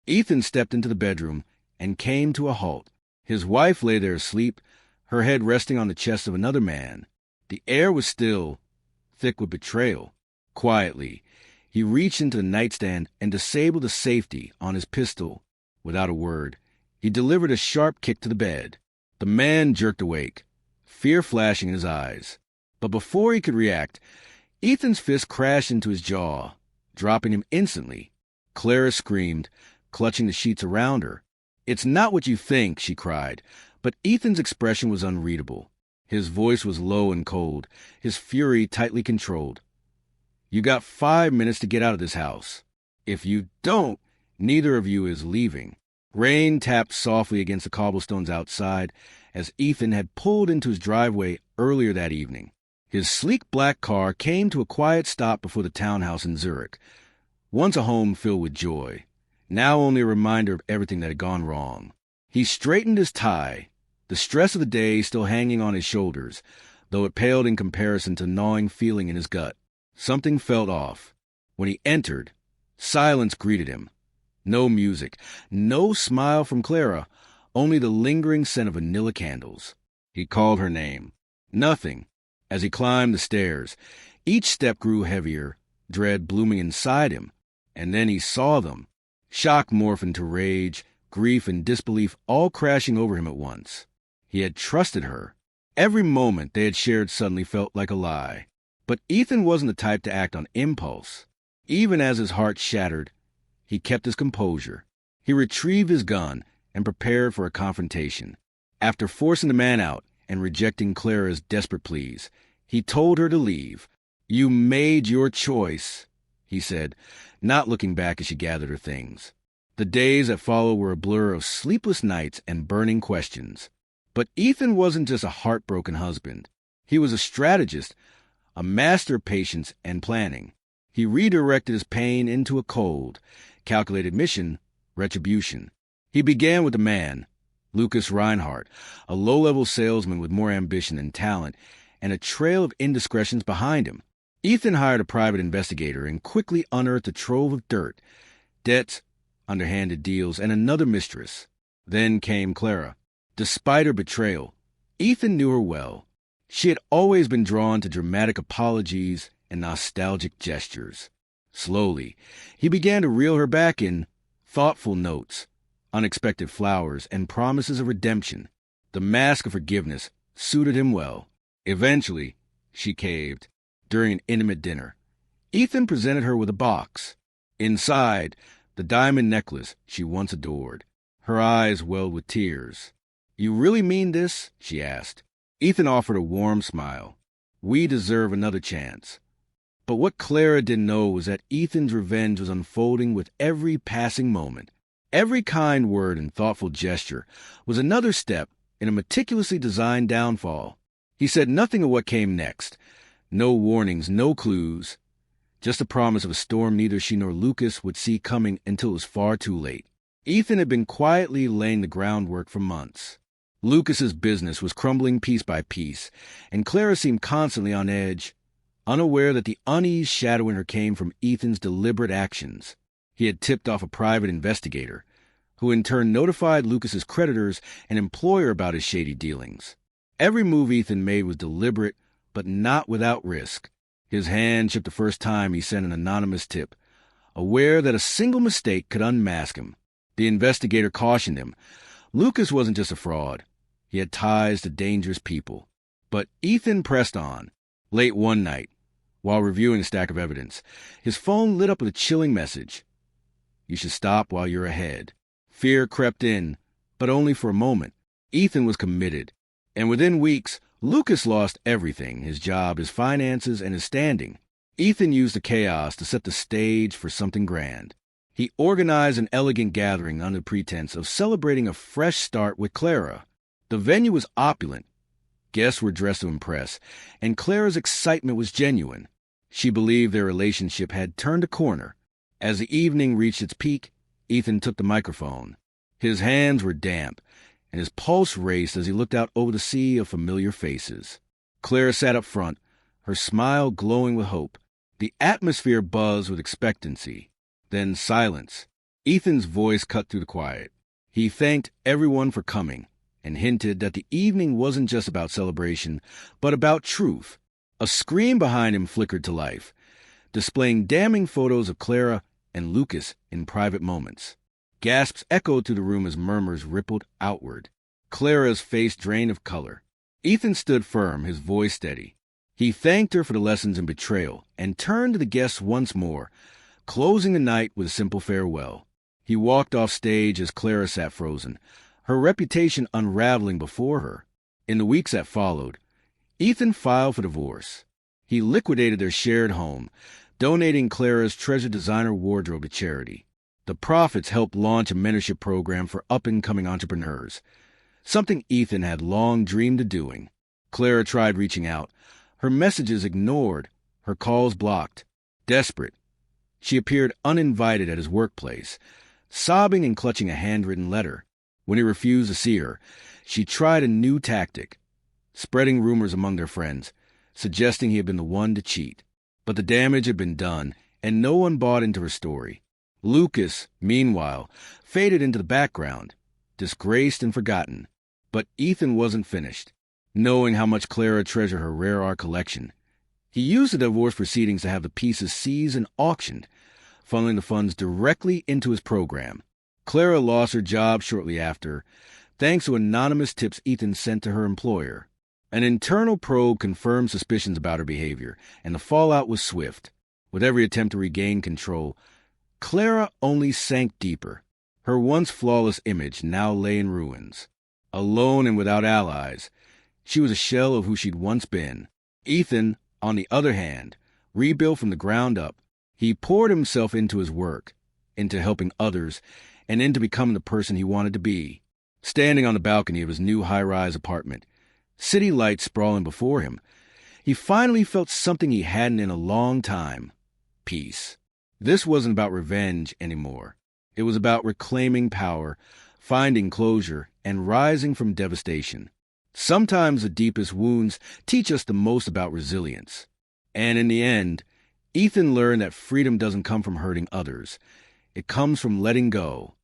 Ethan stepped into the bedroom and came to a halt. His wife lay there asleep, her head resting on the chest of another man. The air was still, thick with betrayal. Quietly, he reached into the nightstand and disabled the safety on his pistol. Without a word, he delivered a sharp kick to the bed. The man jerked awake, fear flashing in his eyes. But before he could react, Ethan's fist crashed into his jaw, dropping him instantly. Clara screamed, clutching the sheets around her. "It's not what you think," she cried, but Ethan's expression was unreadable. His voice was low and cold, his fury tightly controlled. "You got 5 minutes to get out of this house. If you don't, neither of you is leaving." Rain tapped softly against the cobblestones outside as Ethan had pulled into his driveway earlier that evening. His sleek black car came to a quiet stop before the townhouse in Zurich. Once a home filled with joy, now only a reminder of everything that had gone wrong. He straightened his tie, the stress of the day still hanging on his shoulders, though it paled in comparison to the gnawing feeling in his gut. Something felt off. When he entered, silence greeted him. No music, no smile from Clara, only the lingering scent of vanilla candles. He called her name. Nothing. As he climbed the stairs, each step grew heavier, dread blooming inside him, and then he saw them. Shock morphed into rage, grief, and disbelief all crashing over him at once. He had trusted her. Every moment they had shared suddenly felt like a lie. But Ethan wasn't the type to act on impulse. Even as his heart shattered, he kept his composure. He retrieved his gun and prepared for a confrontation. After forcing the man out and rejecting Clara's desperate pleas, he told her to leave. "You made your choice," he said, not looking back as she gathered her things. The days that followed were a blur of sleepless nights and burning questions. But Ethan wasn't just a heartbroken husband. He was a strategist, a master of patience and planning. He redirected his pain into a cold, calculated mission, retribution. He began with a man, Lucas Reinhardt, a low-level salesman with more ambition than talent, and a trail of indiscretions behind him. Ethan hired a private investigator and quickly unearthed a trove of dirt, debts, underhanded deals, and another mistress. Then came Clara. Despite her betrayal, Ethan knew her well. She had always been drawn to dramatic apologies and nostalgic gestures. Slowly, he began to reel her back in thoughtful notes, unexpected flowers, and promises of redemption. The mask of forgiveness suited him well. Eventually, she caved. During an intimate dinner, Ethan presented her with a box. Inside, the diamond necklace she once adored. Her eyes welled with tears. "You really mean this?" she asked. Ethan offered a warm smile. "We deserve another chance." But what Clara didn't know was that Ethan's revenge was unfolding with every passing moment. Every kind word and thoughtful gesture was another step in a meticulously designed downfall. He said nothing of what came next. No warnings, no clues. Just the promise of a storm neither she nor Lucas would see coming until it was far too late. Ethan had been quietly laying the groundwork for months. Lucas's business was crumbling piece by piece, and Clara seemed constantly on edge, unaware that the unease shadowing her came from Ethan's deliberate actions. He had tipped off a private investigator, who in turn notified Lucas's creditors and employer about his shady dealings. Every move Ethan made was deliberate, but not without risk. His hand shook the first time he sent an anonymous tip, aware that a single mistake could unmask him. The investigator cautioned him. Lucas wasn't just a fraud. He had ties to dangerous people. But Ethan pressed on. Late one night, while reviewing a stack of evidence, his phone lit up with a chilling message. "You should stop while you're ahead." Fear crept in, but only for a moment. Ethan was committed. And within weeks, Lucas lost everything, his job, his finances, and his standing. Ethan used the chaos to set the stage for something grand. He organized an elegant gathering under pretense of celebrating a fresh start with Clara. The venue was opulent. Guests were dressed to impress, and Clara's excitement was genuine. She believed their relationship had turned a corner. As the evening reached its peak, Ethan took the microphone. His hands were damp, and his pulse raced as he looked out over the sea of familiar faces. Clara sat up front, her smile glowing with hope. The atmosphere buzzed with expectancy. Then silence. Ethan's voice cut through the quiet. He thanked everyone for coming and hinted that the evening wasn't just about celebration, but about truth. A screen behind him flickered to life, displaying damning photos of Clara and Lucas in private moments. Gasps echoed through the room as murmurs rippled outward. Clara's face drained of color. Ethan stood firm, his voice steady. He thanked her for the lessons in betrayal and turned to the guests once more, closing the night with a simple farewell. He walked off stage as Clara sat frozen, her reputation unraveling before her. In the weeks that followed, Ethan filed for divorce. He liquidated their shared home, donating Clara's treasured designer wardrobe to charity. The profits helped launch a mentorship program for up-and-coming entrepreneurs, something Ethan had long dreamed of doing. Clara tried reaching out, her messages ignored, her calls blocked. Desperate, she appeared uninvited at his workplace, sobbing and clutching a handwritten letter. When he refused to see her, she tried a new tactic, spreading rumors among their friends, suggesting he had been the one to cheat. But the damage had been done, and no one bought into her story. Lucas, meanwhile, faded into the background, disgraced and forgotten. But Ethan wasn't finished. Knowing how much Clara treasured her rare art collection, he used the divorce proceedings to have the pieces seized and auctioned, funneling the funds directly into his program. Clara lost her job shortly after, thanks to anonymous tips Ethan sent to her employer. An internal probe confirmed suspicions about her behavior, and the fallout was swift. With every attempt to regain control, Clara only sank deeper. Her once flawless image now lay in ruins. Alone and without allies, she was a shell of who she'd once been. Ethan, on the other hand, rebuilt from the ground up. He poured himself into his work, into helping others, and into becoming the person he wanted to be. Standing on the balcony of his new high-rise apartment, city lights sprawling before him, he finally felt something he hadn't in a long time: peace. This wasn't about revenge anymore. It was about reclaiming power, finding closure, and rising from devastation. Sometimes the deepest wounds teach us the most about resilience. And in the end, Ethan learned that freedom doesn't come from hurting others. It comes from letting go,